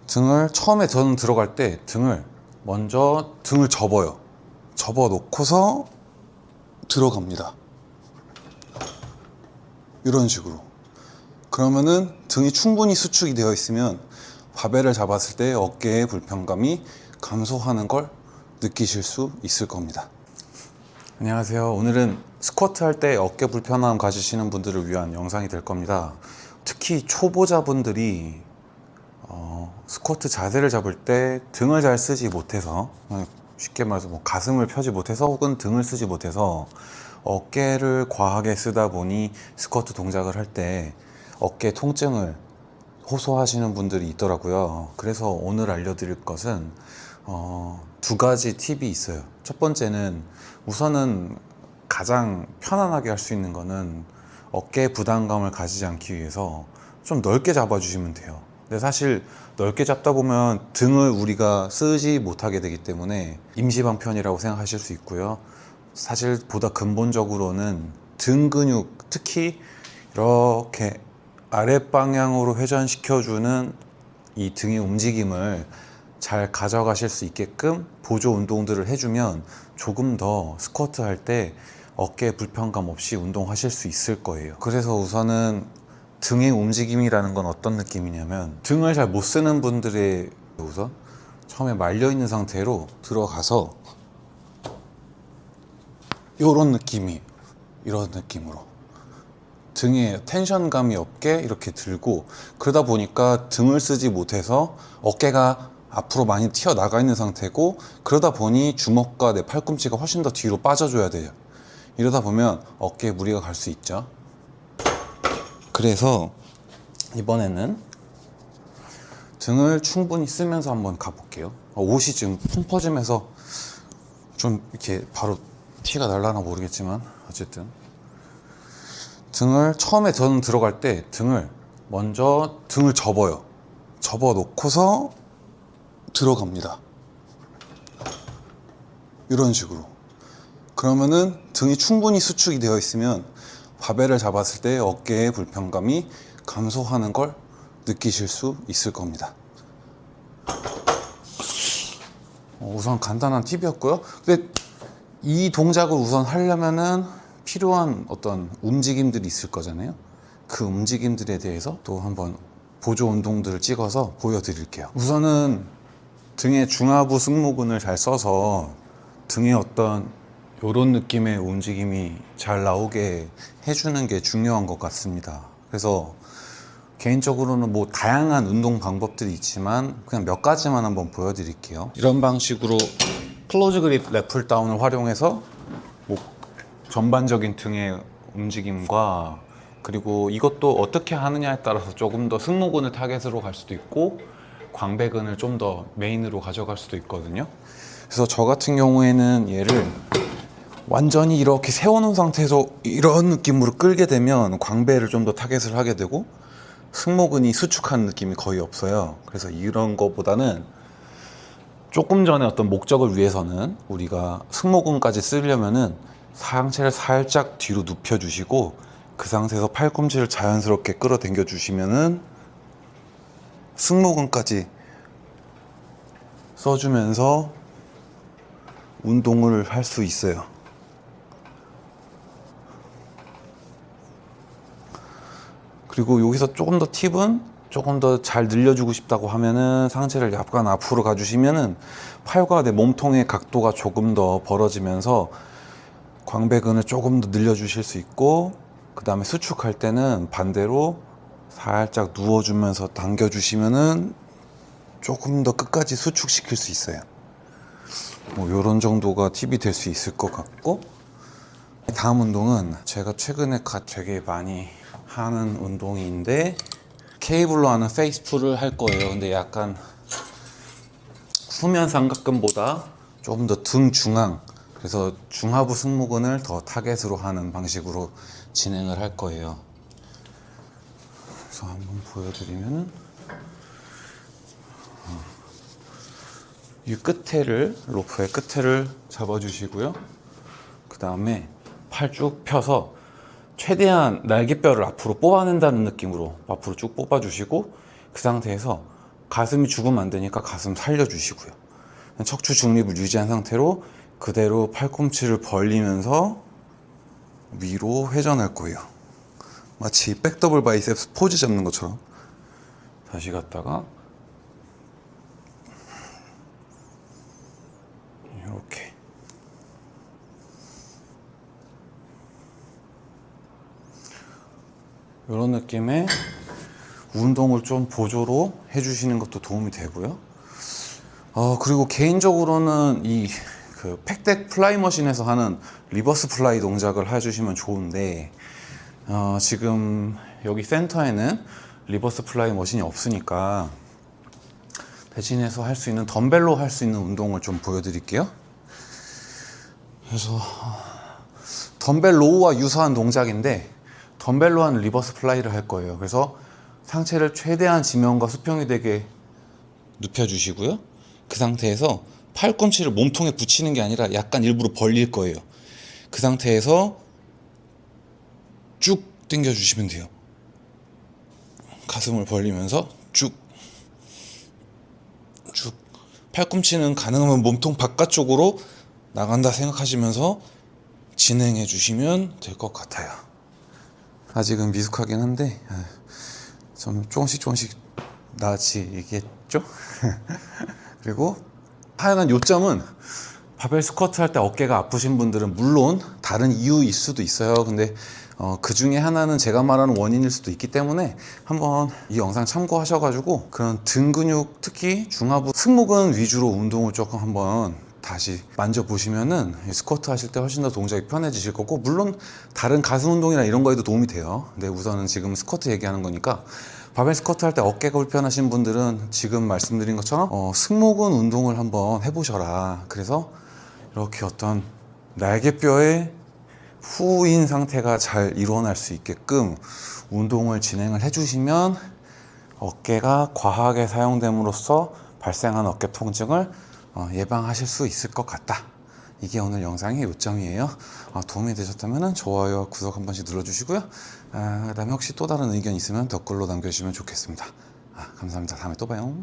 등을 처음에 저는 들어갈 때 먼저 등을 접어요. 접어 놓고서 들어갑니다. 이런 식으로. 그러면은 등이 충분히 수축이 되어 있으면 바벨을 잡았을 때 어깨의 불편감이 감소하는 걸 느끼실 수 있을 겁니다. 안녕하세요. 오늘은 스쿼트 할 때 어깨 불편함 가지시는 분들을 위한 영상이 될 겁니다. 특히 초보자분들이 스쿼트 자세를 잡을 때 등을 잘 쓰지 못해서, 쉽게 말해서 뭐 가슴을 펴지 못해서 혹은 등을 쓰지 못해서 어깨를 과하게 쓰다 보니 스쿼트 동작을 할 때 어깨 통증을 호소하시는 분들이 있더라고요. 그래서 오늘 알려드릴 것은 두 가지 팁이 있어요. 첫 번째는 우선은 가장 편안하게 할 수 있는 거는 어깨 부담감을 가지지 않기 위해서 좀 넓게 잡아주시면 돼요. 근데 사실 넓게 잡다 보면 등을 우리가 쓰지 못하게 되기 때문에 임시방편이라고 생각하실 수 있고요. 사실 보다 근본적으로는 등 근육, 특히 이렇게 아랫방향으로 회전시켜주는 이 등의 움직임을 잘 가져가실 수 있게끔 보조 운동들을 해주면 조금 더 스쿼트 할 때 어깨 불편감 없이 운동하실 수 있을 거예요. 그래서 우선은 등의 움직임이라는 건 어떤 느낌이냐면, 등을 잘 못 쓰는 분들의 우선 처음에 말려 있는 상태로 들어가서 이런 느낌이, 이런 느낌으로 등에 텐션감이 없게 이렇게 들고, 그러다 보니까 등을 쓰지 못해서 어깨가 앞으로 많이 튀어나가 있는 상태고, 그러다 보니 주먹과 내 팔꿈치가 훨씬 더 뒤로 빠져줘야 돼요. 이러다 보면 어깨에 무리가 갈 수 있죠. 그래서 이번에는 등을 충분히 쓰면서 한번 가볼게요. 옷이 지금 펑 퍼지면서 좀 이렇게 바로 티가 날라나 모르겠지만, 어쨌든 등을 처음에 저는 들어갈 때 먼저 등을 접어요. 접어 놓고서 들어갑니다. 이런 식으로. 그러면은 등이 충분히 수축이 되어 있으면 바벨을 잡았을 때 어깨의 불편감이 감소하는 걸 느끼실 수 있을 겁니다. 우선 간단한 팁이었고요. 근데 이 동작을 우선 하려면은 필요한 어떤 움직임들이 있을 거잖아요. 그 움직임들에 대해서 또 한번 보조 운동들을 찍어서 보여드릴게요. 우선은 등의 중하부 승모근을 잘 써서 등의 어떤 이런 느낌의 움직임이 잘 나오게 해주는 게 중요한 것 같습니다. 그래서 개인적으로는 뭐 다양한 운동 방법들이 있지만 그냥 몇 가지만 한번 보여드릴게요. 이런 방식으로 클로즈 그립 래플 다운을 활용해서 뭐 전반적인 등의 움직임과, 그리고 이것도 어떻게 하느냐에 따라서 조금 더 승모근을 타겟으로 갈 수도 있고 광배근을 좀 더 메인으로 가져갈 수도 있거든요. 그래서 저 같은 경우에는 얘를 완전히 이렇게 세워놓은 상태에서 이런 느낌으로 끌게 되면 광배를 좀 더 타겟을 하게 되고 승모근이 수축하는 느낌이 거의 없어요. 그래서 이런 거보다는 조금 전에 어떤 목적을 위해서는 우리가 승모근까지 쓰려면은 상체를 살짝 뒤로 눕혀 주시고 그 상태에서 팔꿈치를 자연스럽게 끌어당겨 주시면은 승모근까지 써주면서 운동을 할 수 있어요. 그리고 여기서 조금 더 팁은, 조금 더 잘 늘려주고 싶다고 하면은 상체를 약간 앞으로 가주시면은 팔과 내 몸통의 각도가 조금 더 벌어지면서 광배근을 조금 더 늘려주실 수 있고, 그 다음에 수축할 때는 반대로 살짝 누워주면서 당겨주시면은 조금 더 끝까지 수축시킬 수 있어요. 뭐 이런 정도가 팁이 될 수 있을 것 같고, 다음 운동은 제가 최근에 되게 많이 하는 운동인데 케이블로 하는 페이스풀을 할 거예요. 근데 약간 후면 삼각근보다 조금 더 등 중앙, 그래서 중하부 승모근을 더 타겟으로 하는 방식으로 진행을 할 거예요. 그래서 한번 보여드리면은 이 로프의 끝에를 잡아주시고요. 그 다음에 팔 쭉 펴서 최대한 날개뼈를 앞으로 뽑아낸다는 느낌으로 앞으로 쭉 뽑아주시고, 그 상태에서 가슴이 죽으면 안 되니까 가슴 살려주시고요. 척추 중립을 유지한 상태로 그대로 팔꿈치를 벌리면서 위로 회전할 거예요. 마치 백더블 바이셉스 포즈 잡는 것처럼. 다시 갔다가 이렇게. 이런 느낌의 운동을 좀 보조로 해주시는 것도 도움이 되고요. 그리고 개인적으로는 이 팩덱 플라이 머신에서 하는 리버스 플라이 동작을 해주시면 좋은데, 지금 여기 센터에는 리버스 플라이 머신이 없으니까 대신해서 할 수 있는 덤벨로 할 수 있는 운동을 좀 보여드릴게요. 그래서 덤벨 로우와 유사한 동작인데 덤벨로 하는 리버스 플라이를 할 거예요. 그래서 상체를 최대한 지면과 수평이 되게 눕혀주시고요. 그 상태에서 팔꿈치를 몸통에 붙이는 게 아니라 약간 일부러 벌릴 거예요. 그 상태에서 쭉 당겨주시면 돼요. 가슴을 벌리면서 쭉 팔꿈치는 가능하면 몸통 바깥쪽으로 나간다 생각하시면서 진행해 주시면 될 것 같아요. 아직은 미숙하긴 한데 좀 조금씩 나아지겠죠? 그리고 하여간 요점은 바벨 스쿼트 할 때 어깨가 아프신 분들은 물론 다른 이유일 수도 있어요. 근데 그 중에 하나는 제가 말하는 원인일 수도 있기 때문에 한번 이 영상 참고하셔가지고 그런 등 근육, 특히 중하부 승모근 위주로 운동을 조금 한번 다시 만져보시면은 스쿼트 하실 때 훨씬 더 동작이 편해지실 거고, 물론 다른 가슴 운동이나 이런 거에도 도움이 돼요. 근데 우선은 지금 스쿼트 얘기하는 거니까, 바벨 스쿼트 할 때 어깨가 불편하신 분들은 지금 말씀드린 것처럼 승모근 운동을 한번 해보셔라. 그래서 이렇게 어떤 날개뼈의 후인 상태가 잘 일어날 수 있게끔 운동을 진행을 해주시면 어깨가 과하게 사용됨으로써 발생한 어깨 통증을 예방하실 수 있을 것 같다. 이게 오늘 영상의 요점이에요. 도움이 되셨다면 좋아요와 구독 한 번씩 눌러주시고요. 그 다음에 혹시 또 다른 의견 있으면 댓글로 남겨주시면 좋겠습니다. 감사합니다. 다음에 또 봐요.